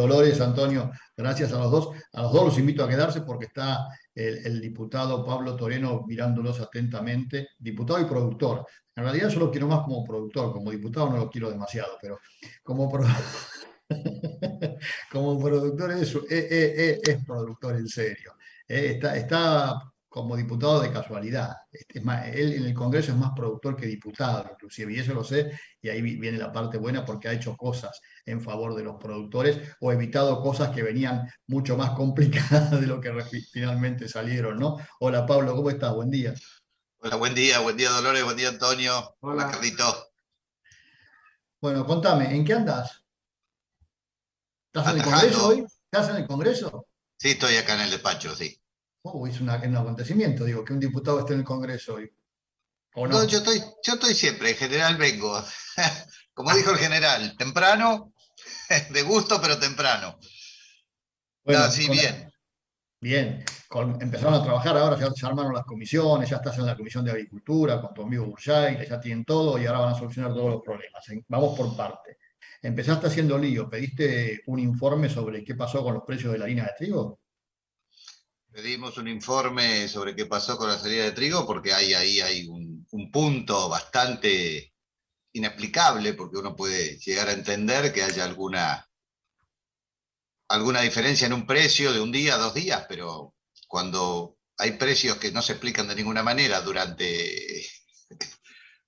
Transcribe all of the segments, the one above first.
Dolores, Antonio, gracias a los dos. A los dos los invito a quedarse porque está el diputado Pablo Toreno mirándolos atentamente, diputado y productor. En realidad yo lo quiero más como productor, como diputado no lo quiero demasiado, pero como, como productor es productor en serio. Está como diputado de casualidad. Es más, él en el Congreso es más productor que diputado, inclusive, y eso lo sé, y ahí viene la parte buena porque ha hecho cosas en favor de los productores o evitado cosas que venían mucho más complicadas de lo que finalmente salieron, ¿no? Hola Pablo, ¿cómo estás? Buen día. Hola, buen día Dolores, buen día Antonio. Hola Hola. Carlito. Bueno, contame, ¿en qué andás? ¿Estás en el Congreso Atajando. hoy? ¿Estás en el Congreso? Sí, estoy acá en el despacho, sí. Es un acontecimiento, digo, que un diputado esté en el Congreso hoy, ¿o No, no? yo estoy siempre, en general vengo. Como dijo el general, temprano, de gusto, pero temprano. No, Bueno, sí, bien. bien, empezaron a trabajar ahora, ya se armaron las comisiones, ya estás en la Comisión de Agricultura con tu amigo Burjay, ya tienen todo y ahora van a solucionar todos los problemas. Vamos por parte. Empezaste haciendo lío, pediste un informe sobre qué pasó con los precios de la harina de trigo. Pedimos un informe sobre qué pasó con la salida de trigo, porque ahí hay un punto bastante inexplicable, porque uno puede llegar a entender que haya alguna diferencia en un precio de un día, 2 días, pero cuando hay precios que no se explican de ninguna manera durante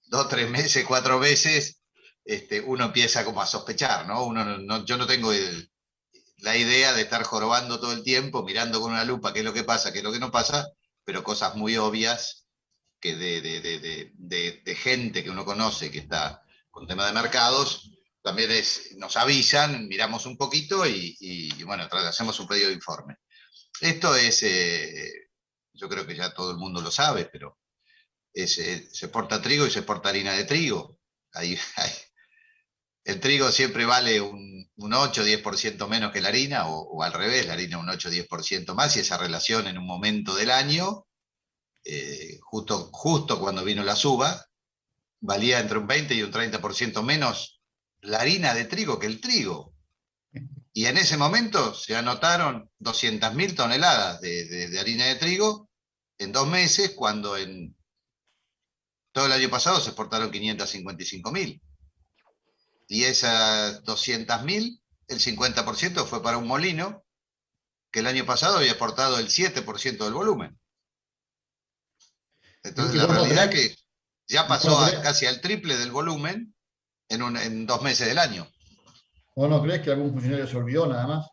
2, 3 meses, 4 meses, uno empieza como a sospechar, ¿no? Yo no tengo la idea de estar jorobando todo el tiempo, mirando con una lupa qué es lo que pasa, qué es lo que no pasa, pero cosas muy obvias que de gente que uno conoce que está con tema de mercados, también nos avisan, miramos un poquito y bueno, hacemos un pedido de informe. Esto yo creo que ya todo el mundo lo sabe, pero se exporta trigo y se exporta harina de trigo. El trigo siempre vale un 8 o 10% menos que la harina, o al revés, la harina un 8 o 10% más, y esa relación en un momento del año, justo cuando vino la suba, valía entre un 20 y un 30% menos la harina de trigo que el trigo. Y en ese momento se anotaron 200.000 toneladas de harina de trigo en 2 meses, cuando en todo el año pasado se exportaron 555.000. Y esas 200.000, el 50% fue para un molino que el año pasado había exportado el 7% del volumen. Entonces Y la vos no realidad creés, es que ya vos no pasó creés, casi al triple del volumen en 2 meses del año. vos no creés que algún funcionario se olvidó nada más.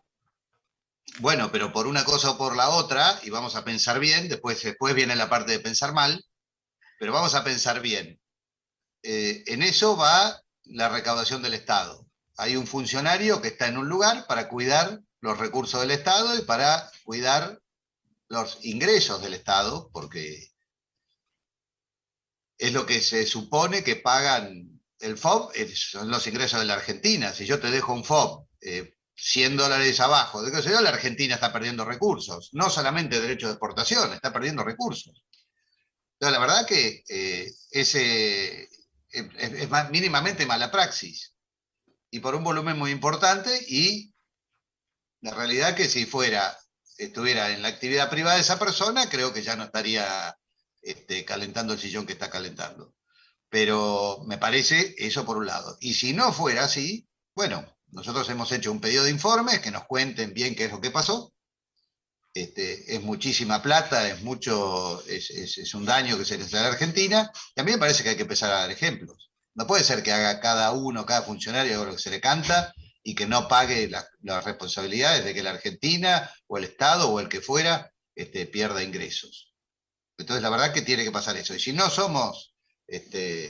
Bueno, pero por una cosa o por la otra, y vamos a pensar bien, después viene la parte de pensar mal, pero vamos a pensar bien. En eso va la recaudación del Estado. Hay un funcionario que está en un lugar para cuidar los recursos del Estado y para cuidar los ingresos del Estado, porque es lo que se supone que pagan el FOB, son los ingresos de la Argentina. Si yo te dejo un FOB $100 abajo, la Argentina está perdiendo recursos, no solamente derechos de exportación, está perdiendo recursos. Entonces, la verdad que es mínimamente mala praxis, y por un volumen muy importante, y la realidad que si estuviera en la actividad privada de esa persona, creo que ya no estaría calentando el sillón que está calentando. Pero me parece eso por un lado. Y si no fuera así, bueno, nosotros hemos hecho un pedido de informes que nos cuenten bien qué es lo que pasó. Es muchísima plata, es un daño que se le hace a la Argentina. Y a mí me parece que hay que empezar a dar ejemplos. No puede ser que haga cada funcionario lo que se le canta y que no pague las responsabilidades de que la Argentina o el Estado o el que fuera pierda ingresos. Entonces, la verdad que tiene que pasar eso. Y si no somos este,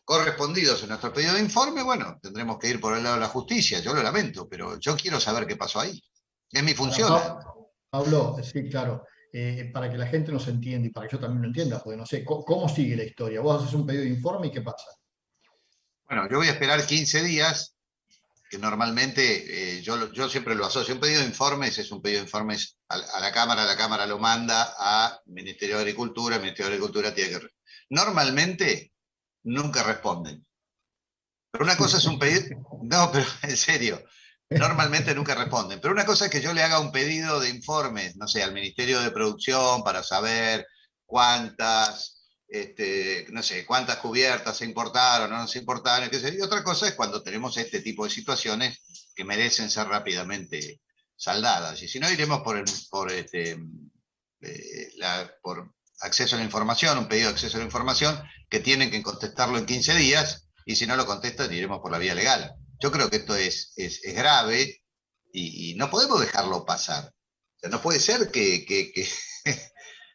correspondidos en nuestro pedido de informe, bueno, tendremos que ir por el lado de la justicia. Yo lo lamento, pero yo quiero saber qué pasó ahí. Es mi Ahora, función. Pablo, sí, claro, para que la gente nos entienda y para que yo también lo entienda, porque no sé, ¿cómo sigue la historia? Vos haces un pedido de informe y ¿qué pasa? Bueno, yo voy a esperar 15 días, que normalmente yo siempre lo asocio. Un pedido de informes es un pedido de informes a la Cámara lo manda a Ministerio de Agricultura, el Ministerio de Agricultura tiene que... Normalmente nunca responden. Pero una cosa es un pedido... No, pero en serio. Normalmente nunca responden. Pero una cosa es que yo le haga un pedido de informes, no sé, al Ministerio de Producción para saber cuántas, no sé, cuántas cubiertas se importaron o no se importaron, qué sé yo. Y otra cosa es cuando tenemos este tipo de situaciones que merecen ser rápidamente saldadas. Y si no, iremos por acceso a la información, un pedido de acceso a la información, que tienen que contestarlo en 15 días, y si no lo contestan, iremos por la vía legal. Yo creo que esto es grave y no podemos dejarlo pasar. O sea, no puede ser que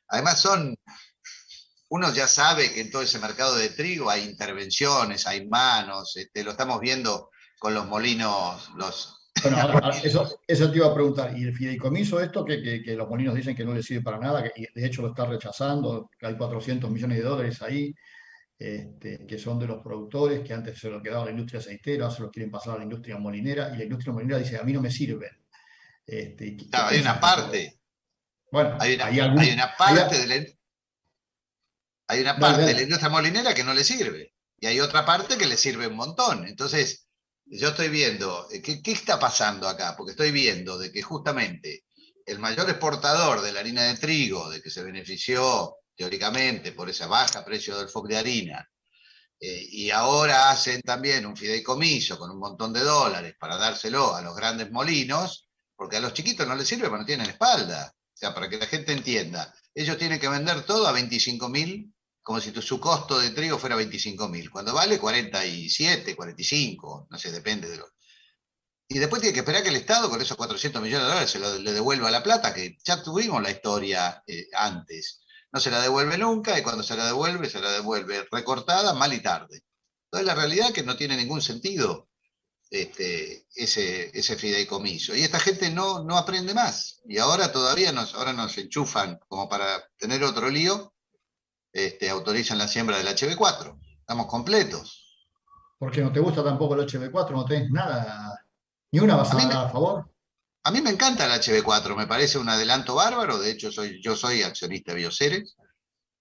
además uno ya sabe que en todo ese mercado de trigo hay intervenciones, hay manos, lo estamos viendo con los molinos, Bueno, eso te iba a preguntar. ¿Y el fideicomiso, esto que los molinos dicen que no les sirve para nada, que y de hecho lo está rechazando, que hay 400 millones de dólares ahí, que son de los productores, que antes se lo quedaba a la industria aceitera, ahora se lo quieren pasar a la industria molinera, y la industria molinera dice, a mí no me sirven. ¿Qué claro, hay pensás una de todo eso? parte, Bueno, hay una parte hay una dale, parte de la dale. industria molinera que no le sirve y hay otra parte que le sirve un montón. Entonces, yo estoy viendo, ¿qué está pasando acá? Porque estoy viendo de que justamente el mayor exportador de la harina de trigo, de que se benefició teóricamente por ese baja precio del FOC de harina, y ahora hacen también un fideicomiso con un montón de dólares para dárselo a los grandes molinos, porque a los chiquitos no les sirve porque no tienen espalda. O sea, para que la gente entienda, ellos tienen que vender todo a 25.000, como si su costo de trigo fuera 25.000, cuando vale 47, 45, no sé, depende de lo. Y después tiene que esperar que el Estado, con esos 400 millones de dólares, le devuelva la plata, que ya tuvimos la historia antes. No se la devuelve nunca y cuando se la devuelve recortada, mal y tarde. Entonces la realidad es que no tiene ningún sentido ese fideicomiso. Y esta gente no aprende más. Y ahora todavía ahora nos enchufan como para tener otro lío, autorizan la siembra del HB4. Estamos completos. Porque no te gusta tampoco el HB4, no tenés nada, ni una vas A a mí dar me, a favor. A mí me encanta el HB4, me parece un adelanto bárbaro, de hecho yo soy accionista de Bioceres,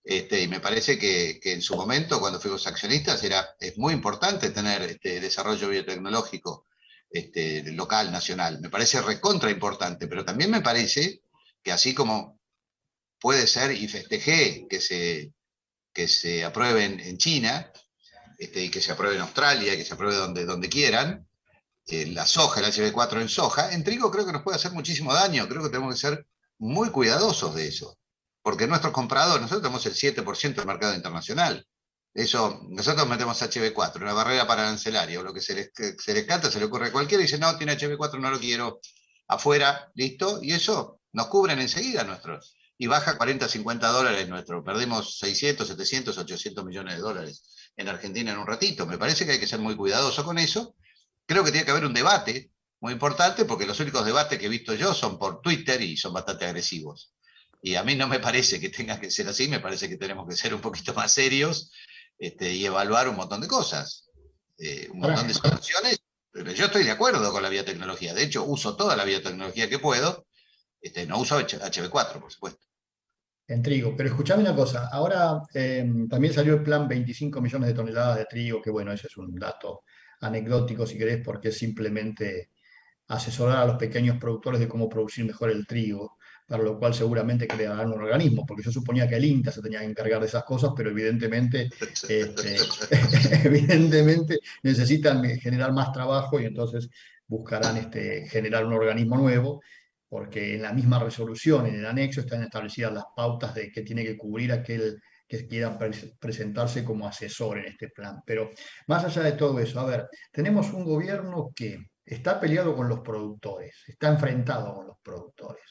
y me parece que en su momento, cuando fuimos accionistas, es muy importante tener desarrollo biotecnológico local, nacional. Me parece recontra importante, pero también me parece que así como puede ser, y festejé que se apruebe en China, y que se apruebe en Australia, y que se apruebe donde quieran, la soja, el HB4 en soja, en trigo creo que nos puede hacer muchísimo daño. Creo que tenemos que ser muy cuidadosos de eso. Porque nuestros compradores, nosotros tenemos el 7% del mercado internacional. Eso, nosotros metemos HB4, una barrera para arancelaria, o lo que se les canta, se le ocurre a cualquiera y dice, no, tiene HB4, no lo quiero, afuera, listo, y eso nos cubren enseguida nuestros. Y baja 40, 50 dólares nuestro. Perdimos 600, 700, 800 millones de dólares en Argentina en un ratito. Me parece que hay que ser muy cuidadoso con eso. Creo que tiene que haber un debate muy importante, porque los únicos debates que he visto yo son por Twitter y son bastante agresivos. Y a mí no me parece que tenga que ser así, me parece que tenemos que ser un poquito más serios, y evaluar un montón de cosas, un montón de Ahora, situaciones. Pero yo estoy de acuerdo con la biotecnología, de hecho uso toda la biotecnología que puedo, no uso HB4, por supuesto. en trigo, pero escuchame una cosa, ahora también salió el plan 25 millones de toneladas de trigo, que bueno, ese es un dato anecdótico si querés, porque es simplemente asesorar a los pequeños productores de cómo producir mejor el trigo, para lo cual seguramente crearán un organismo, porque yo suponía que el INTA se tenía que encargar de esas cosas, pero evidentemente, evidentemente necesitan generar más trabajo y entonces buscarán generar un organismo nuevo, porque en la misma resolución, en el anexo, están establecidas las pautas de qué tiene que cubrir aquel que quiera presentarse como asesor en este plan. Pero más allá de todo eso, a ver, tenemos un gobierno que está peleado con los productores, está enfrentado con los productores.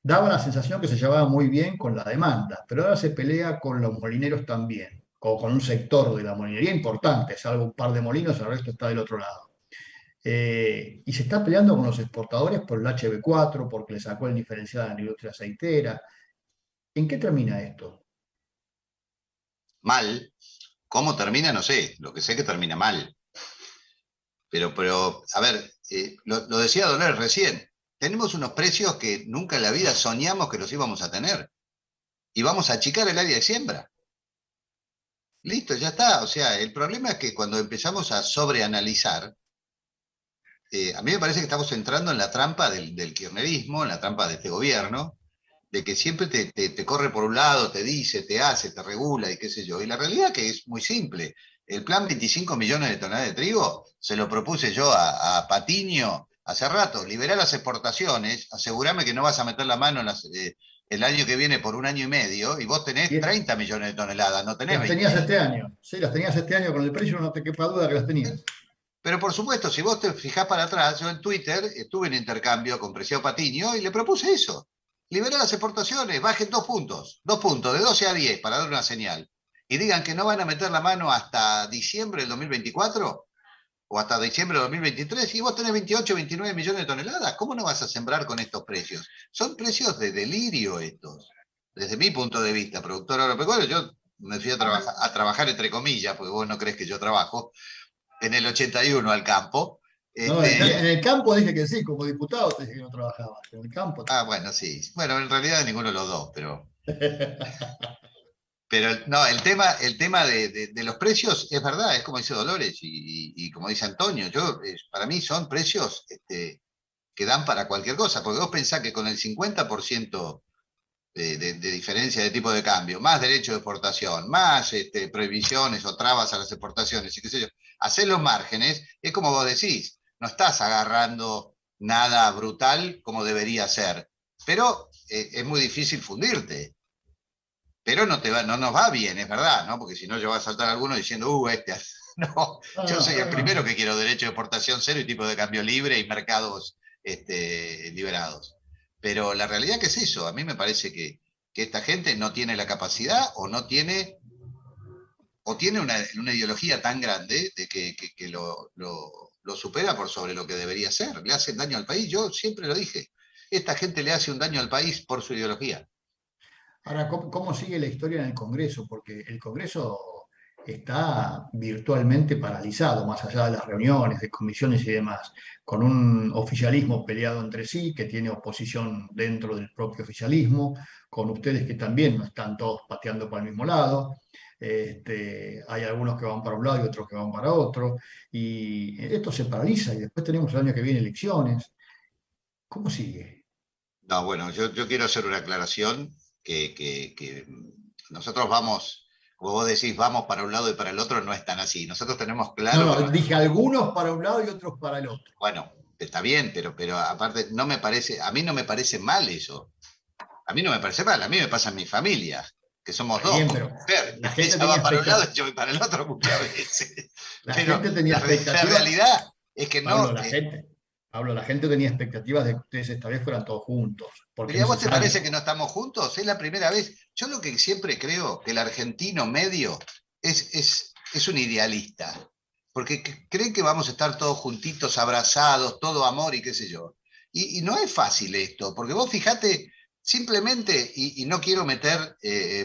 Daba la sensación que se llevaba muy bien con la demanda, pero ahora se pelea con los molineros también, o con un sector de la molinería importante, salvo un par de molinos, el resto está del otro lado. Y se está peleando con los exportadores por el HB4, porque le sacó el diferencial a la industria aceitera. ¿En qué termina esto? Mal. ¿Cómo termina? No sé, lo que sé es que termina mal. Pero a ver, lo decía Dolores recién, tenemos unos precios que nunca en la vida soñamos que los íbamos a tener. Y vamos a achicar el área de siembra. Listo, ya está. O sea, el problema es que cuando empezamos a sobreanalizar, a mí me parece que estamos entrando en la trampa del kirchnerismo, en la trampa de este gobierno, de que siempre te corre por un lado, te dice, te hace, te regula y qué sé yo. Y la realidad que es muy simple. El plan 25 millones de toneladas de trigo se lo propuse yo a Patiño hace rato. Liberar las exportaciones, asegurame que no vas a meter la mano el año que viene por un año y medio y vos tenés Y 30 millones de toneladas, no tenés las tenías 20. este año. Sí, las tenías este año con el precio, no te quepa duda que las tenías. Pero por supuesto, si vos te fijás para atrás, yo en Twitter estuve en intercambio con Preciado Patiño y le propuse eso. Liberar las exportaciones, bajen 2 puntos, de 12 a 10 para dar una señal. Y digan que no van a meter la mano hasta diciembre del 2024 o hasta diciembre del 2023 y vos tenés 28, 29 millones de toneladas. ¿Cómo no vas a sembrar con estos precios? Son precios de delirio estos. Desde mi punto de vista, productor agropecuario, yo me fui a trabajar entre comillas, porque vos no crees que yo trabajo, en el 81 al campo. No, en el campo dije que sí, como diputado te dije que no trabajabas. En el campo. Bueno, sí. Bueno, en realidad ninguno de los dos, pero no, el tema de los precios es verdad, es como dice Dolores y como dice Antonio, para mí son precios que dan para cualquier cosa, porque vos pensás que con el 50% de diferencia de tipo de cambio, más derecho de exportación, más prohibiciones o trabas a las exportaciones y qué sé yo, hacer los márgenes, es como vos decís, no estás agarrando nada brutal como debería ser, pero es muy difícil fundirte. Pero no nos va bien, es verdad, ¿no? Porque si no, yo voy a saltar a alguno diciendo, no, No, yo soy no, el primero que quiero derecho de exportación cero y tipo de cambio libre y mercados liberados. Pero la realidad que es eso, a mí me parece que esta gente no tiene la capacidad o tiene una ideología tan grande de que lo supera por sobre lo que debería ser. Le hacen daño al país, yo siempre lo dije. Esta gente le hace un daño al país por su ideología. ahora, ¿cómo sigue la historia en el Congreso? Porque el Congreso está virtualmente paralizado, más allá de las reuniones, de comisiones y demás, con un oficialismo peleado entre sí, que tiene oposición dentro del propio oficialismo, con ustedes que también no están todos pateando para el mismo lado. Hay algunos que van para un lado y otros que van para otro, y esto se paraliza y después tenemos el año que viene elecciones. ¿Cómo sigue? No, bueno, yo quiero hacer una aclaración que nosotros vamos, como vos decís, vamos para un lado y para el otro, no es tan así. Nosotros tenemos No, claro que no, dije algunos para un lado y otros para el otro. bueno, está bien, pero aparte no me parece, a mí no me parece mal eso. A mí no me parece mal, a mí me pasa en mi familia, que somos Está dos, bien, con pero mi mujer. la gente Ella tenía va para un lado expectativas. y yo voy para el otro muchas veces. La Pero gente tenía la expectativas. realidad es que Pablo, no, la gente tenía expectativas de que ustedes esta vez fueran todos juntos, porque pero ¿y a es vos te parece necesario. que no estamos juntos? Es la primera vez. Yo lo que siempre creo que el argentino medio es un idealista, porque creen que vamos a estar todos juntitos, abrazados, todo amor y qué sé yo. Y no es fácil esto, porque vos fijate, simplemente, y no quiero meter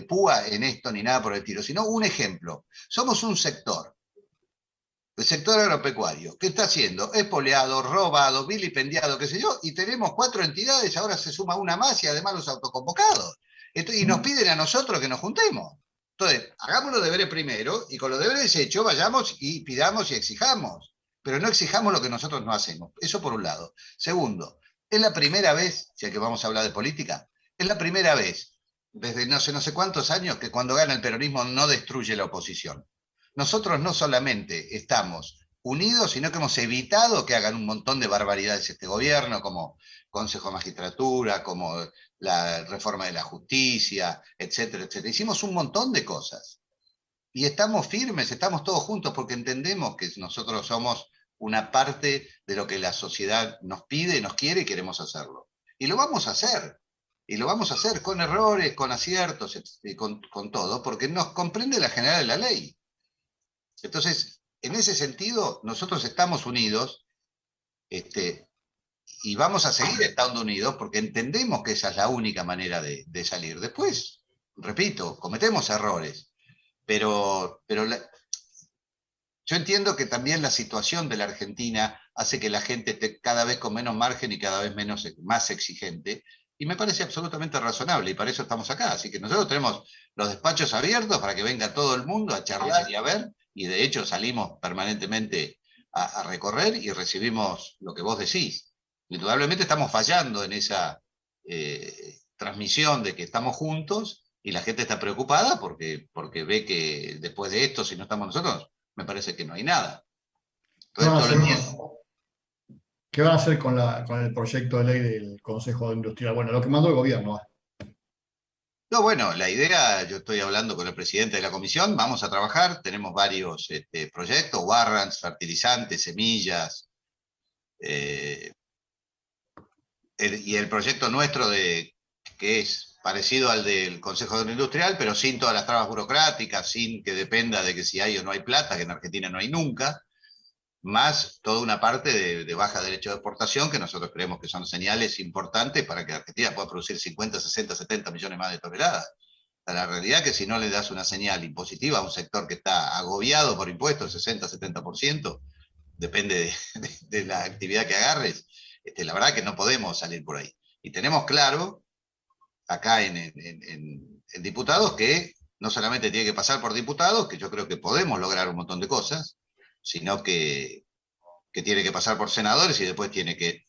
púa en esto ni nada por el estilo, sino un ejemplo. Somos un sector, el sector agropecuario, que está siendo espoleado, robado, vilipendiado, qué sé yo, y tenemos 4 entidades, ahora se suma una más y además los autoconvocados. Y nos piden a nosotros que nos juntemos. Entonces, hagamos los deberes primero y con los deberes hechos vayamos y pidamos y exijamos. Pero no exijamos lo que nosotros no hacemos. Eso por un lado. Segundo, es la primera vez, ya que vamos a hablar de política, es la primera vez desde no sé cuántos años que cuando gana el peronismo no destruye la oposición. Nosotros no solamente estamos unidos, sino que hemos evitado que hagan un montón de barbaridades este gobierno, como Consejo de Magistratura, como la reforma de la justicia, etcétera, etcétera. Hicimos un montón de cosas. Y estamos firmes, estamos todos juntos porque entendemos que nosotros somos una parte de lo que la sociedad nos pide, nos quiere y queremos hacerlo. Y lo vamos a hacer. Y lo vamos a hacer con errores, con aciertos, con todo, porque nos comprende la general de la ley. Entonces, en ese sentido, nosotros estamos unidos y vamos a seguir estando unidos porque entendemos que esa es la única manera de salir. Después, repito, cometemos errores, pero yo entiendo que también la situación de la Argentina hace que la gente esté cada vez con menos margen y cada vez más exigente, y me parece absolutamente razonable, y para eso estamos acá. Así que nosotros tenemos los despachos abiertos para que venga todo el mundo a charlar y a ver, y de hecho salimos permanentemente a recorrer y recibimos lo que vos decís. Indudablemente estamos fallando en esa transmisión de que estamos juntos y la gente está preocupada porque ve que después de esto, si no estamos nosotros, me parece que no hay nada. ¿Qué van a hacer Entonces, qué van a hacer con el proyecto de ley del Consejo Industrial? Bueno, lo que mandó el gobierno. no, bueno, la idea, yo estoy hablando con el presidente de la comisión, vamos a trabajar, tenemos varios proyectos, warrants, fertilizantes, semillas, eh, y el proyecto nuestro que es parecido al del Consejo Industrial, pero sin todas las trabas burocráticas, sin que dependa de que si hay o no hay plata, que en Argentina no hay nunca, más toda una parte de baja derecho de exportación, que nosotros creemos que son señales importantes para que Argentina pueda producir 50, 60, 70 millones más de toneladas. La realidad es que si no le das una señal impositiva a un sector que está agobiado por impuestos, 60, 70%, depende de la actividad que agarres, la verdad que no podemos salir por ahí. Y tenemos claro, acá en diputados, que no solamente tiene que pasar por diputados, que yo creo que podemos lograr un montón de cosas, sino que tiene que pasar por senadores y después tiene que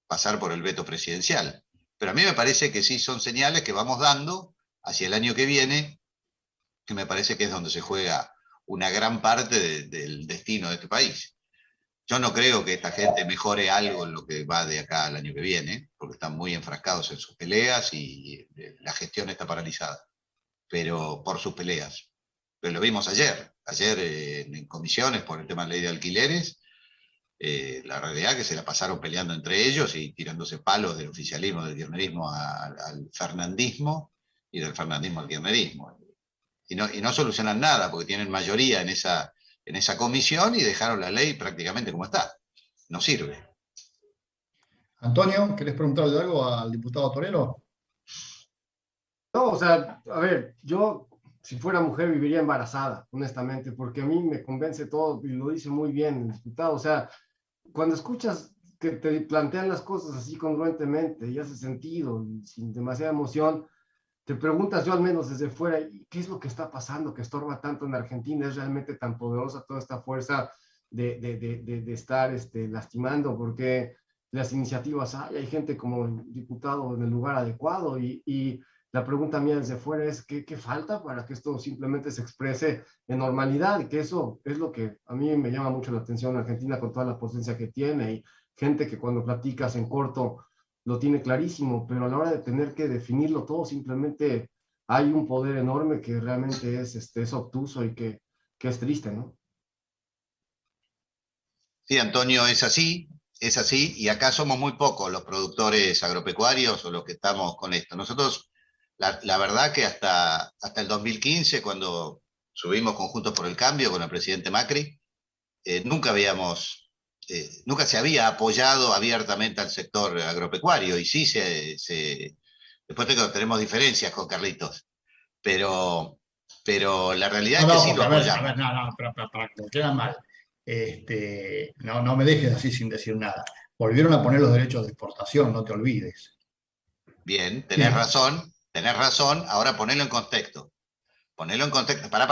pasar por el veto presidencial. Pero a mí me parece que sí son señales que vamos dando hacia el año que viene, que me parece que es donde se juega una gran parte del destino de este país. Yo no creo que esta gente mejore algo en lo que va de acá al año que viene, porque están muy enfrascados en sus peleas y la gestión está paralizada, pero por sus peleas. Pero lo vimos ayer en comisiones por el tema de la ley de alquileres, la realidad es que se la pasaron peleando entre ellos y tirándose palos del oficialismo, del kirchnerismo al fernandismo y del fernandismo al kirchnerismo. Y no solucionan nada porque tienen mayoría en esa comisión y dejaron la ley prácticamente como está. No sirve. Antonio, ¿querés preguntarle algo al diputado Torero? No, o sea, a ver, yo si fuera mujer viviría embarazada, honestamente, porque a mí me convence todo y lo dice muy bien el diputado. O sea, cuando escuchas que te plantean las cosas así congruentemente y hace sentido y sin demasiada emoción, te preguntas, yo al menos desde fuera, ¿qué es lo que está pasando que estorba tanto en Argentina? ¿Es realmente tan poderosa toda esta fuerza de estar lastimando? Porque las iniciativas hay gente como el diputado en el lugar adecuado y la pregunta mía desde fuera es, ¿qué falta para que esto simplemente se exprese en normalidad? Y que eso es lo que a mí me llama mucho la atención en Argentina con toda la potencia que tiene y gente que cuando platicas en corto lo tiene clarísimo, pero a la hora de tener que definirlo todo, simplemente hay un poder enorme que realmente es obtuso y que es triste, ¿no? Sí, Antonio, es así, y acá somos muy pocos los productores agropecuarios o los que estamos con esto. Nosotros, la verdad que hasta el 2015, cuando subimos Conjuntos por el Cambio con el presidente Macri, nunca se había apoyado abiertamente al sector agropecuario, y sí después tenemos diferencias con Carlitos, pero la realidad No, es que no, sí porque lo a ver, apoyamos. no, para que me queda mal. No, no me dejes así sin decir nada. Volvieron a poner los derechos de exportación, no te olvides. Bien, Bien. tenés razón, ahora ponelo en contexto. Ponelo en contexto. Pará,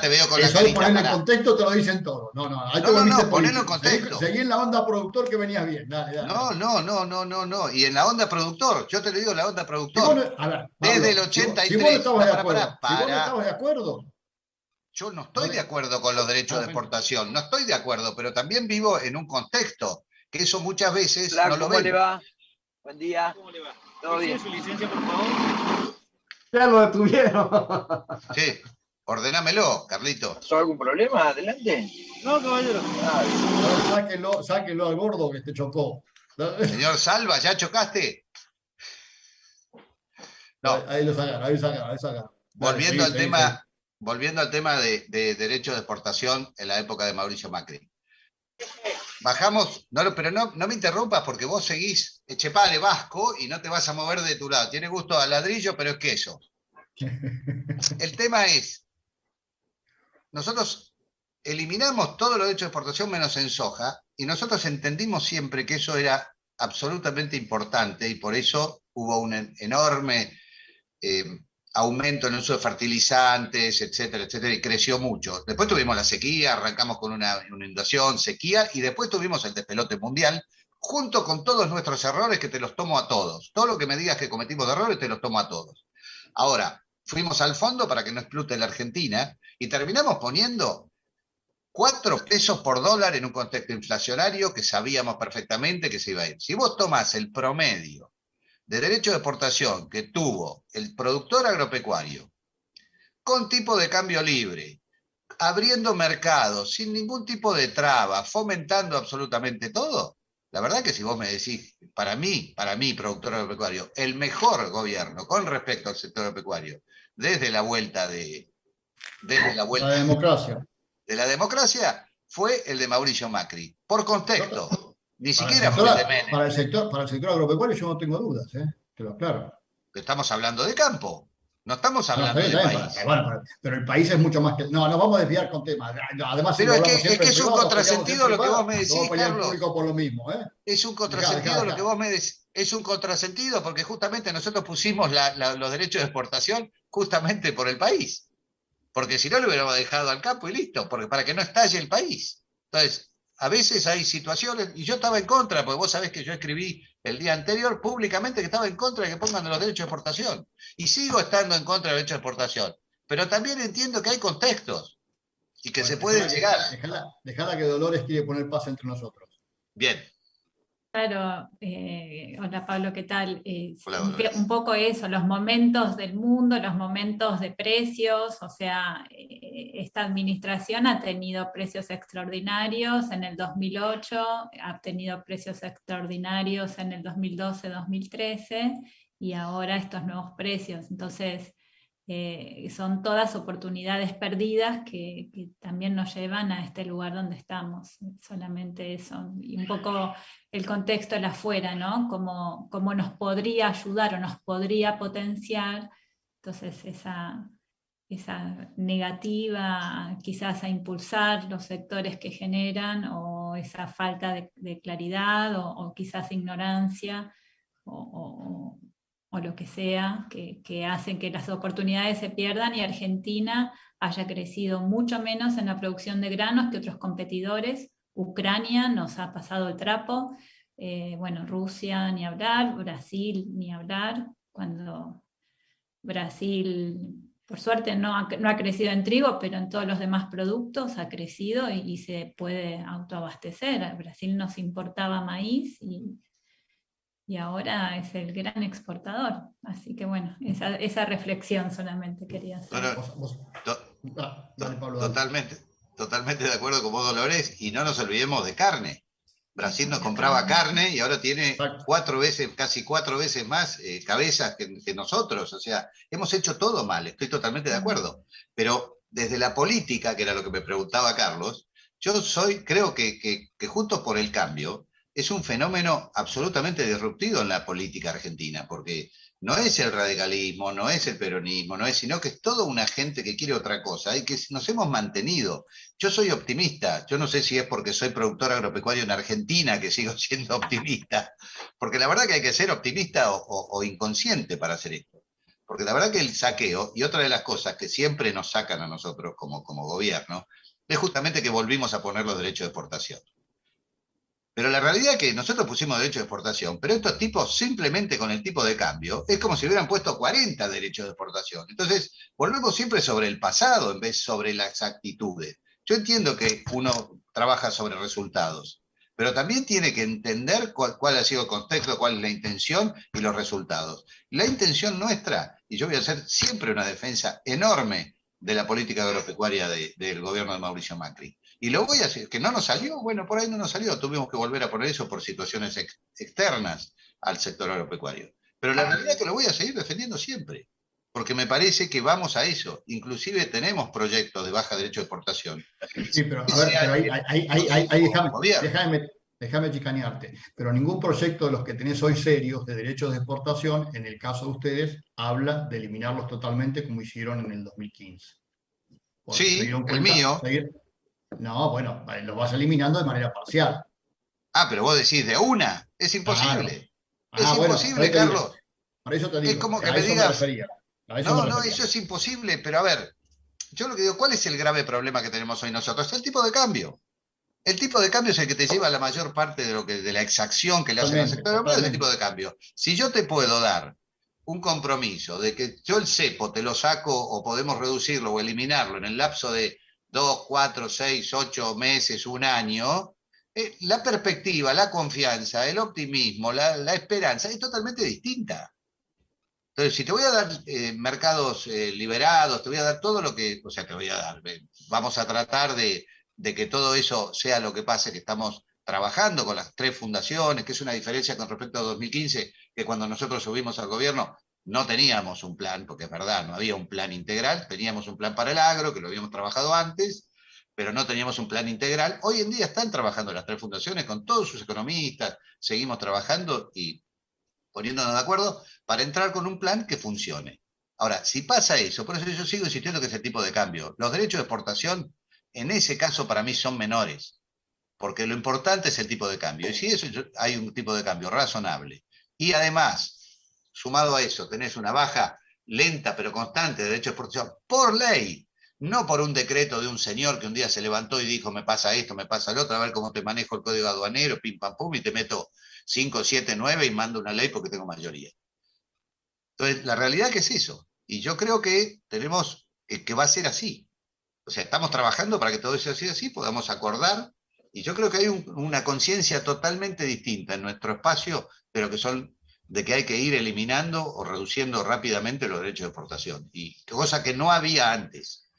te veo con la Eso ahí carita, ponerlo en pará. contexto te lo dicen todo. No, no, ahí te volviste No, ponelo en político. contexto. Seguí en la onda productor que venías bien. Dale, dale. No. Y en la onda productor, yo te lo digo, la onda Si vos productor. a ver, Desde el Pablo, si vos no 83, estabas de acuerdo, si vos no pará. estabas de acuerdo, Yo no no estoy de le- acuerdo con los derechos de bueno, exportación, no estoy de acuerdo, pero también vivo en un contexto, que eso muchas veces Hola, no lo ¿cómo le ven. va? Buen día. ¿Cómo le va? ¿Todo bien? Su licencia, por favor. Ya lo detuvieron. Sí, ordenámelo, Carlito. ¿Pasó algún problema? Adelante. No, caballero. Ah, a ver, sáquenlo al gordo que te chocó. Señor Salva, ¿ya chocaste? No, Ahí lo sacaron, ahí sacaron. Dale, volviendo seguí, al seguí, seguí. tema, volviendo al tema de derechos de exportación en la época de Mauricio Macri. Bajamos, pero no me interrumpas porque vos seguís Echepale vasco y no te vas a mover de tu lado. Tiene gusto a ladrillo, pero es queso. El tema es, nosotros eliminamos todos los derechos de exportación menos en soja, y nosotros entendimos siempre que eso era absolutamente importante, y por eso hubo un enorme aumento en el uso de fertilizantes, etcétera, etcétera, y creció mucho. Después tuvimos la sequía, arrancamos con una inundación, sequía, y después tuvimos el despelote mundial, junto con todos nuestros errores que te los tomo a todos. Todo lo que me digas que cometimos de errores te los tomo a todos. Ahora, fuimos al fondo para que no explote la Argentina y terminamos poniendo 4 pesos por dólar en un contexto inflacionario que sabíamos perfectamente que se iba a ir. Si vos tomás el promedio de derecho de exportación que tuvo el productor agropecuario, con tipo de cambio libre, abriendo mercados, sin ningún tipo de traba, fomentando absolutamente todo, la verdad que si vos me decís, para mí, productor agropecuario, el mejor gobierno con respecto al sector agropecuario, desde la vuelta La democracia. de la democracia, fue el de Mauricio Macri. Por contexto, ni Para el siquiera sector, fue el de Menem. para el sector agropecuario yo no tengo dudas, te lo aclaro. Estamos hablando de campo, no estamos No, hablando de está bien, país. bueno, pero el país es mucho más que... No, nos vamos a desviar con temas. Además, si Pero lo es hablamos que siempre es en un privado, contrasentido lo que vos me nos decís, vamos a pelear en Carlos. público por lo mismo, ¿eh? Es un contrasentido lo que vos me decís. Es un contrasentido porque justamente nosotros pusimos los derechos de exportación justamente por el país. Porque si no lo hubiéramos dejado al campo y listo, porque para que no estalle el país. Entonces, a veces hay situaciones, y yo estaba en contra, porque vos sabés que yo escribí el día anterior públicamente que estaba en contra de que pongan los derechos de exportación. Y sigo estando en contra de los derechos de exportación. Pero también entiendo que hay contextos y que se pueden llegar. Dejala que Dolores quiere poner paz entre nosotros. Bien. Claro, hola Pablo, ¿qué tal? Hola, Dolores. Un poco eso, los momentos del mundo, los momentos de precios, o sea, esta administración ha tenido precios extraordinarios en el 2008, ha tenido precios extraordinarios en el 2012-2013 y ahora estos nuevos precios. Entonces, son todas oportunidades perdidas que también nos llevan a este lugar donde estamos, solamente eso, y un poco el contexto de afuera, ¿no? Cómo nos podría ayudar o nos podría potenciar, entonces esa negativa quizás a impulsar los sectores que generan, o esa falta de claridad, o quizás ignorancia, o lo que sea, que hacen que las oportunidades se pierdan y Argentina haya crecido mucho menos en la producción de granos que otros competidores. Ucrania nos ha pasado el trapo, bueno, Rusia ni hablar, Brasil ni hablar, cuando Brasil, por suerte, no ha crecido en trigo, pero en todos los demás productos ha crecido y se puede autoabastecer. A Brasil nos importaba maíz y ahora es el gran exportador. Así que bueno, esa reflexión solamente quería hacer. Dale, Pablo, Totalmente de acuerdo con vos, Dolores, y no nos olvidemos de carne. Brasil nos compraba carne y ahora tiene casi cuatro veces más cabezas que nosotros. O sea, hemos hecho todo mal, estoy totalmente de acuerdo. Pero desde la política, que era lo que me preguntaba Carlos, yo creo que Juntos por el Cambio es un fenómeno absolutamente disruptivo en la política argentina, porque no es el radicalismo, no es el peronismo, sino que es toda una gente que quiere otra cosa y que nos hemos mantenido. Yo soy optimista, yo no sé si es porque soy productor agropecuario en Argentina que sigo siendo optimista, porque la verdad que hay que ser optimista o inconsciente para hacer esto. Porque la verdad que el saqueo, y otra de las cosas que siempre nos sacan a nosotros como gobierno, es justamente que volvimos a poner los derechos de exportación. Pero la realidad es que nosotros pusimos derechos de exportación, pero estos tipos simplemente con el tipo de cambio, es como si hubieran puesto 40 derechos de exportación. Entonces, volvemos siempre sobre el pasado en vez sobre las actitudes. Yo entiendo que uno trabaja sobre resultados, pero también tiene que entender cuál ha sido el contexto, cuál es la intención y los resultados. La intención nuestra, y yo voy a hacer siempre una defensa enorme de la política agropecuaria del gobierno de Mauricio Macri. Y lo voy a decir, que no nos salió, bueno, por ahí no nos salió, tuvimos que volver a poner eso por situaciones externas al sector agropecuario. Pero la realidad es que lo voy a seguir defendiendo siempre, porque me parece que vamos a eso. Inclusive tenemos proyectos de baja derecho de exportación. Sí, pero a ver, ahí déjame chicanearte. Pero ningún proyecto de los que tenés hoy serios de derechos de exportación, en el caso de ustedes, habla de eliminarlos totalmente como hicieron en el 2015. Sí, el mío. No, bueno, lo vas eliminando de manera parcial. Ah, pero vos decís de una. Es imposible. Claro. Es imposible, Carlos. Por eso te digo, es como que a me eso digas, me refería. A eso me No, refería. eso es imposible, pero a ver, yo lo que digo, ¿cuál es el grave problema que tenemos hoy nosotros? El tipo de cambio. El tipo de cambio es el que te lleva la mayor parte de la exacción que le hacen al Totalmente, sector europeo, es el tipo totalmente. de cambio. Si yo te puedo dar un compromiso de que yo el cepo te lo saco o podemos reducirlo o eliminarlo en el lapso de 2, 4, 6, 8 meses, un año, la perspectiva, la confianza, el optimismo, la esperanza es totalmente distinta. Entonces, si te voy a dar mercados liberados, te voy a dar todo lo que, o sea, te voy a dar, vamos a tratar de que todo eso sea lo que pase, que estamos trabajando con las 3 fundaciones, que es una diferencia con respecto a 2015, que cuando nosotros subimos al gobierno no teníamos un plan, porque es verdad, no había un plan integral, teníamos un plan para el agro, que lo habíamos trabajado antes, pero no teníamos un plan integral. Hoy en día están trabajando las 3 fundaciones con todos sus economistas, seguimos trabajando y poniéndonos de acuerdo para entrar con un plan que funcione. Ahora, si pasa eso, por eso yo sigo insistiendo que es el tipo de cambio. Los derechos de exportación, en ese caso, para mí son menores, porque lo importante es el tipo de cambio. Y si eso hay un tipo de cambio razonable, y además, sumado a eso, tenés una baja lenta pero constante de derechos de exportación por ley, no por un decreto de un señor que un día se levantó y dijo, me pasa esto, me pasa lo otro, a ver cómo te manejo el código aduanero, pim, pam, pum, y te meto 5, 7, 9 y mando una ley porque tengo mayoría. Entonces, la realidad que es eso. Y yo creo que tenemos, que va a ser así. O sea, estamos trabajando para que todo eso sea así, podamos acordar. Y yo creo que hay una conciencia totalmente distinta en nuestro espacio de lo que son, de que hay que ir eliminando o reduciendo rápidamente los derechos de exportación. Y cosa que no había antes,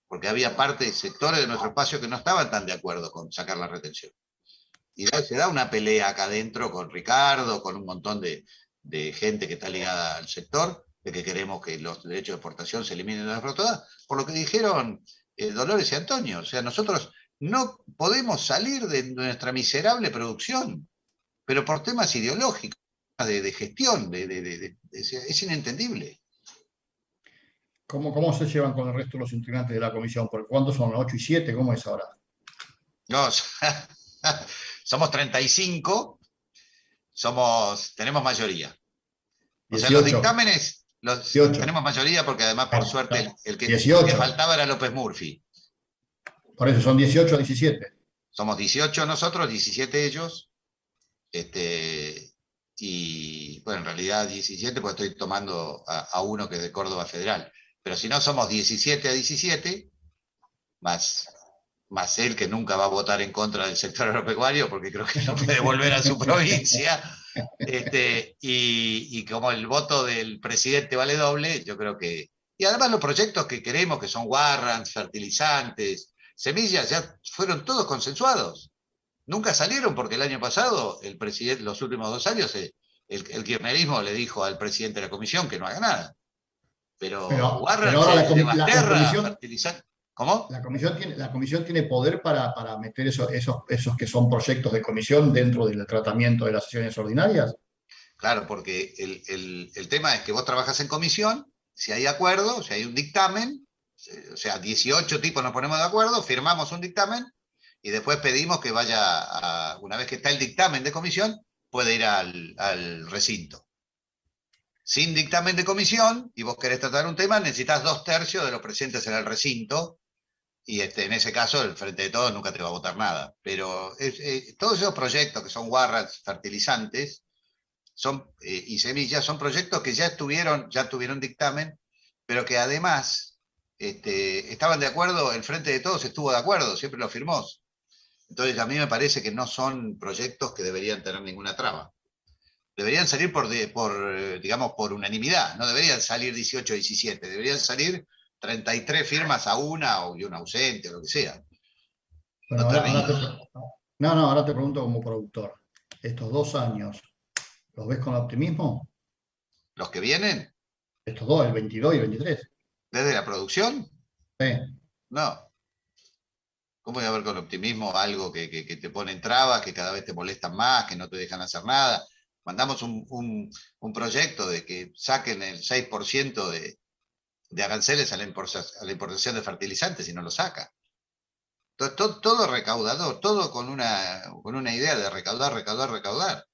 porque había partes, sectores de nuestro espacio que no estaban tan de acuerdo con sacar la retención. Y se da una pelea acá adentro con Ricardo, con un montón de gente que está ligada al sector, de que queremos que los derechos de exportación se eliminen de la flota, por lo que dijeron Dolores y Antonio. O sea, nosotros no podemos salir de nuestra miserable producción, pero por temas ideológicos, de gestión, es inentendible. ¿Cómo se llevan con el resto de los integrantes de la comisión? ¿Por cuántos son? ¿8 y 7? ¿Cómo es ahora? No, somos 35, tenemos mayoría. O sea, los 18. dictámenes 18. tenemos mayoría porque además, por Bueno, suerte, el que 18. faltaba era López Murphy. Por eso son 18 a 17. Somos 18 nosotros, 17 ellos. Y bueno, en realidad 17 porque estoy tomando a uno que es de Córdoba Federal. Pero si no, somos 17 a 17, más él que nunca va a votar en contra del sector agropecuario porque creo que no puede volver a su provincia. Y como el voto del presidente vale doble, yo creo que... Y además los proyectos que queremos, que son warrants, fertilizantes, semillas, ya fueron todos consensuados. Nunca salieron porque el año pasado, el presidente, los últimos 2 años, el kirchnerismo le dijo al presidente de la comisión que no haga nada. Pero warrants ahora de la Basterra, comisión, fertilizantes... ¿Cómo? la comisión tiene poder para meter esos que son proyectos de comisión dentro del tratamiento de las sesiones ordinarias. Claro, porque el tema es que vos trabajas en comisión, si hay acuerdo, si hay un dictamen, o sea, 18 tipos nos ponemos de acuerdo, firmamos un dictamen y después pedimos que vaya, una vez que está el dictamen de comisión, puede ir al recinto. Sin dictamen de comisión, y vos querés tratar un tema, necesitas 2/3 de los presentes en el recinto, y en ese caso el Frente de Todos nunca te va a votar nada. Pero todos esos proyectos que son warrants, fertilizantes, y semillas, son proyectos que ya tuvieron dictamen, pero que además estaban de acuerdo, el Frente de Todos estuvo de acuerdo, siempre lo firmó. Entonces a mí me parece que no son proyectos que deberían tener ninguna traba. Deberían salir digamos, por unanimidad, no deberían salir 18 o 17, deberían salir 33 firmas a una y una ausente, o lo que sea. Bueno, ahora te pregunto como productor. Estos 2 años, ¿los ves con optimismo? ¿Los que vienen? Estos dos, el 22 y el 23. ¿Desde la producción? Sí. No. ¿Cómo voy a ver con optimismo algo que te pone en trabas, que cada vez te molestan más, que no te dejan hacer nada? Mandamos un proyecto de que saquen el 6% de aranceles a la importación de fertilizantes y no lo saca. Todo recaudador, todo con una idea de recaudar.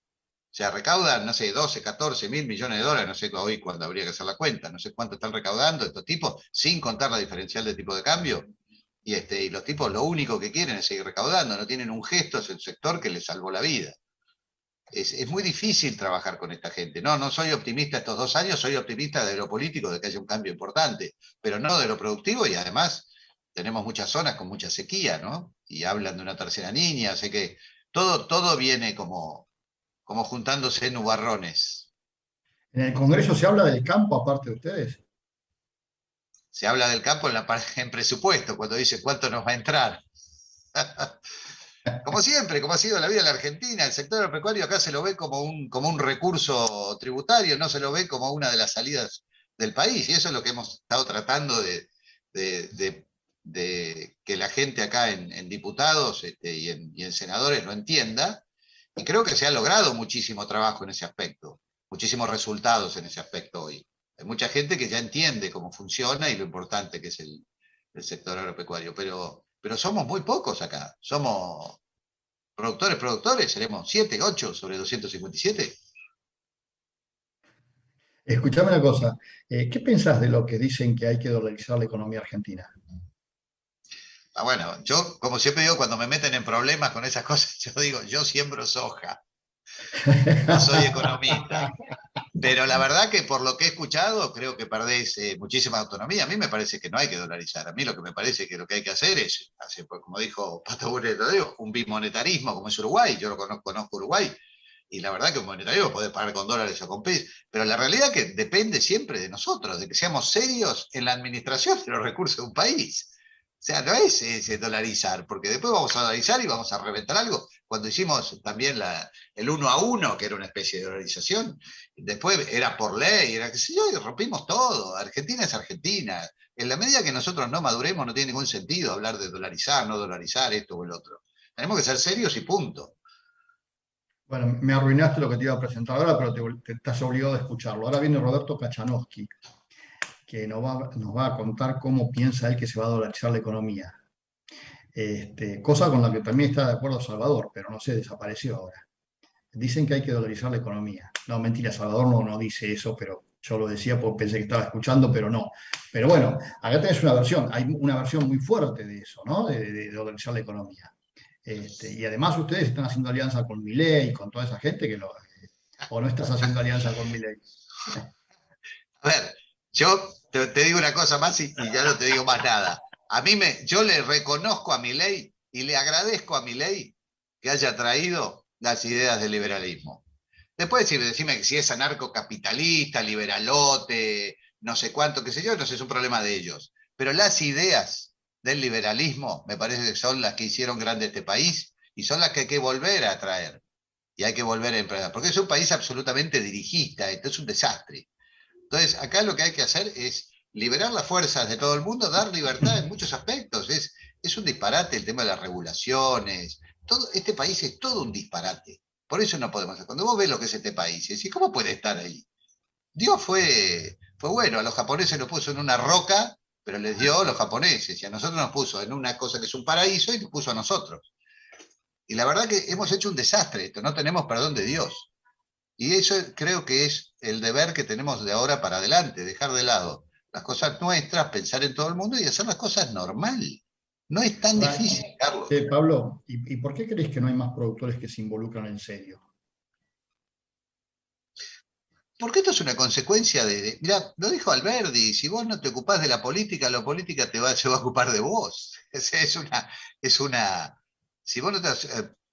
O sea, recaudan, no sé, 12, 14 mil millones de dólares, no sé hoy cuándo habría que hacer la cuenta, no sé cuánto están recaudando estos tipos, sin contar la diferencial de tipo de cambio. Y los tipos lo único que quieren es seguir recaudando, no tienen un gesto, es el sector que les salvó la vida. Es muy difícil trabajar con esta gente. No soy optimista estos 2 años, soy optimista de lo político, de que haya un cambio importante, pero no de lo productivo, y además tenemos muchas zonas con mucha sequía, ¿no? Y hablan de una tercera niña, así que todo viene como juntándose en nubarrones. ¿En el Congreso se habla del campo aparte de ustedes? Se habla del campo en presupuesto, cuando dice cuánto nos va a entrar. Como siempre, como ha sido la vida de la Argentina, el sector agropecuario acá se lo ve como un recurso tributario, no se lo ve como una de las salidas del país. Y eso es lo que hemos estado tratando de que la gente acá en diputados y en senadores lo entienda. Y creo que se ha logrado muchísimo trabajo en ese aspecto, muchísimos resultados en ese aspecto hoy. Hay mucha gente que ya entiende cómo funciona y lo importante que es el sector agropecuario, pero somos muy pocos acá. Somos productores, seremos 7, 8 sobre 257. Escuchame una cosa, ¿qué pensás de lo que dicen que hay que dolarizar la economía argentina? Bueno, yo, como siempre digo, cuando me meten en problemas con esas cosas, yo digo, yo siembro soja, no soy economista. Pero la verdad que por lo que he escuchado, creo que perdés muchísima autonomía. A mí me parece que no hay que dolarizar. A mí lo que me parece que lo que hay que hacer es, como dijo Pato Bullo, un bimonetarismo como es Uruguay. Yo lo conozco Uruguay. Y la verdad que un monetarismo puede pagar con dólares o con pesos. Pero la realidad es que depende siempre de nosotros, de que seamos serios en la administración de los recursos de un país. O sea, no es ese dolarizar, porque después vamos a dolarizar y vamos a reventar algo. Cuando hicimos también el 1 a 1, que era una especie de dolarización, después era por ley, era qué sé yo, y rompimos todo. Argentina es Argentina. En la medida que nosotros no maduremos, no tiene ningún sentido hablar de dolarizar, no dolarizar, esto o el otro. Tenemos que ser serios y punto. Bueno, me arruinaste lo que te iba a presentar ahora, pero te estás obligado a escucharlo. Ahora viene Roberto Kachanowski, que nos va a contar cómo piensa él que se va a dolarizar la economía. Cosa con la que también está de acuerdo Salvador, pero no sé, desapareció ahora. Dicen que hay que dolarizar la economía. No, mentira, Salvador no dice eso, pero yo lo decía porque pensé que estaba escuchando, pero no. Pero bueno, acá tenés una versión, hay una versión muy fuerte de eso, ¿no? De dolarizar la economía. Y además ustedes están haciendo alianza con Milei, con toda esa gente o no estás haciendo alianza con Milei. A ver, yo te digo una cosa más y ya no te digo más nada. Yo le reconozco a Milei y le agradezco a Milei que haya traído las ideas del liberalismo. Después decime que si es anarcocapitalista, liberalote, no sé cuánto, qué sé yo, no sé, es un problema de ellos. Pero las ideas del liberalismo me parece que son las que hicieron grande este país y son las que hay que volver a traer. Y hay que volver a emprender. Porque es un país absolutamente dirigista, esto es un desastre. Entonces, acá lo que hay que hacer es liberar las fuerzas de todo el mundo, dar libertad en muchos aspectos. Es un disparate el tema de las regulaciones. Este país es todo un disparate. Por eso no podemos hacer. Cuando vos ves lo que es este país, decís, ¿cómo puede estar ahí? Dios fue bueno, a los japoneses los puso en una roca, pero les dio a los japoneses, y a nosotros nos puso en una cosa que es un paraíso y nos puso a nosotros. Y la verdad que hemos hecho un desastre esto, no tenemos perdón de Dios. Y eso creo que es el deber que tenemos de ahora para adelante, dejar de lado las cosas nuestras, pensar en todo el mundo y hacer las cosas normal. No es tan difícil, Carlos. Pablo, ¿y por qué crees que no hay más productores que se involucran en serio? Porque esto es una consecuencia mirá, lo dijo Alberdi, si vos no te ocupás de la política se va a ocupar de vos. Si vos no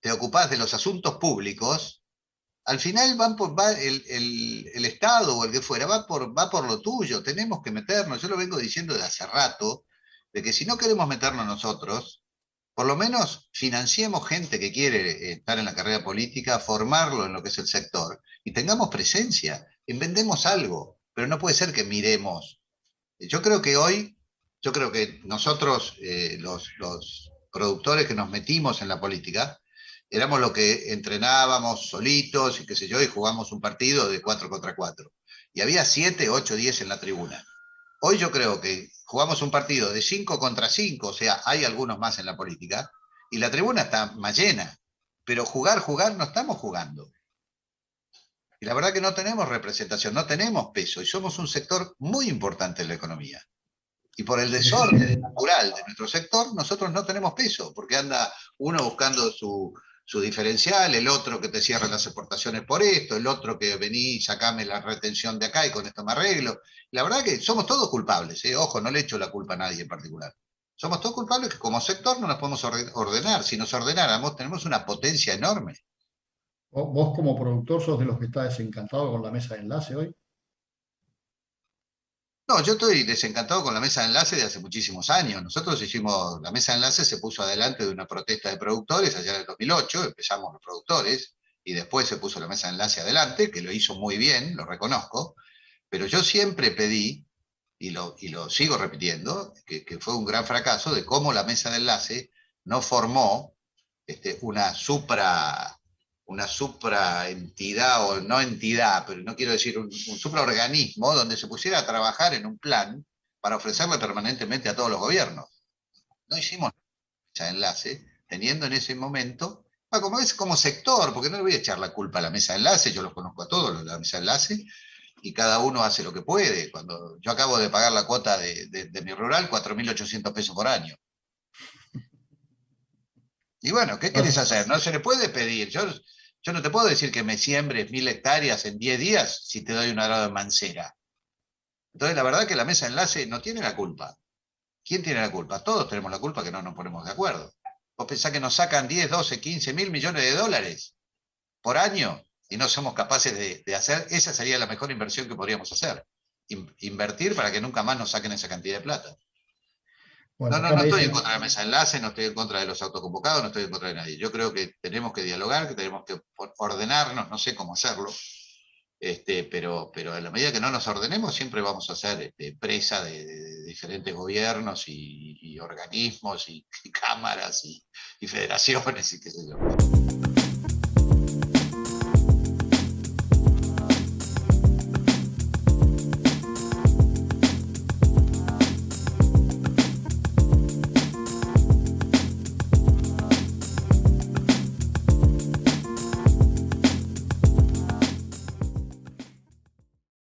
te ocupás de los asuntos públicos, al final el Estado o el que fuera va por lo tuyo, tenemos que meternos, yo lo vengo diciendo de hace rato, de que si no queremos meternos nosotros, por lo menos financiemos gente que quiere estar en la carrera política, formarlo en lo que es el sector, y tengamos presencia, inventemos algo, pero no puede ser que miremos. Yo creo que nosotros, los productores que nos metimos en la política, éramos los que entrenábamos solitos y qué sé yo, y jugamos un partido de 4 contra 4. Y había 7, 8, 10 en la tribuna. Hoy yo creo que jugamos un partido de 5 contra 5, o sea, hay algunos más en la política, y la tribuna está más llena. Pero jugar, no estamos jugando. Y la verdad que no tenemos representación, no tenemos peso, y somos un sector muy importante en la economía. Y por el desorden natural de nuestro sector, nosotros no tenemos peso, porque anda uno buscando su diferencial, el otro que te cierra las exportaciones por esto, el otro que vení y sacame la retención de acá y con esto me arreglo. La verdad que somos todos culpables, ¿eh? Ojo, no le echo la culpa a nadie en particular. Somos todos culpables que como sector no nos podemos ordenar. Si nos ordenáramos, tenemos una potencia enorme. ¿Vos como productor sos de los que está desencantado con la mesa de enlace hoy? No, yo estoy desencantado con la mesa de enlace de hace muchísimos años. Nosotros hicimos, la mesa de enlace se puso adelante de una protesta de productores allá en el 2008, empezamos los productores, y después se puso la mesa de enlace adelante, que lo hizo muy bien, lo reconozco, pero yo siempre pedí, y lo sigo repitiendo, que fue un gran fracaso de cómo la mesa de enlace no formó una supraentidad, o no entidad, pero no quiero decir un supraorganismo, donde se pusiera a trabajar en un plan para ofrecerle permanentemente a todos los gobiernos. No hicimos ese enlace, teniendo en ese momento, bueno, como es como sector, porque no le voy a echar la culpa a la mesa de enlace, yo los conozco a todos los de la mesa de enlace, y cada uno hace lo que puede. Cuando yo acabo de pagar la cuota de mi rural, 4.800 pesos por año. Y bueno, ¿qué querés hacer? No se le puede pedir. Yo no te puedo decir que me siembres 1.000 hectáreas en 10 días si te doy un arado de mancera. Entonces, la verdad que la mesa de enlace no tiene la culpa. ¿Quién tiene la culpa? Todos tenemos la culpa que no nos ponemos de acuerdo. Vos pensás que nos sacan 10, 12, 15.000 millones de dólares por año y no somos capaces de hacer. Esa sería la mejor inversión que podríamos hacer. Invertir para que nunca más nos saquen esa cantidad de plata. Bueno, No acá me estoy en dicen, contra de la mesa de enlace, no estoy en contra de los autoconvocados, no estoy en contra de nadie. Yo creo que tenemos que dialogar, que tenemos que ordenarnos, no sé cómo hacerlo, pero en la medida que no nos ordenemos, siempre vamos a ser presa de diferentes gobiernos y organismos y cámaras y federaciones y qué sé yo.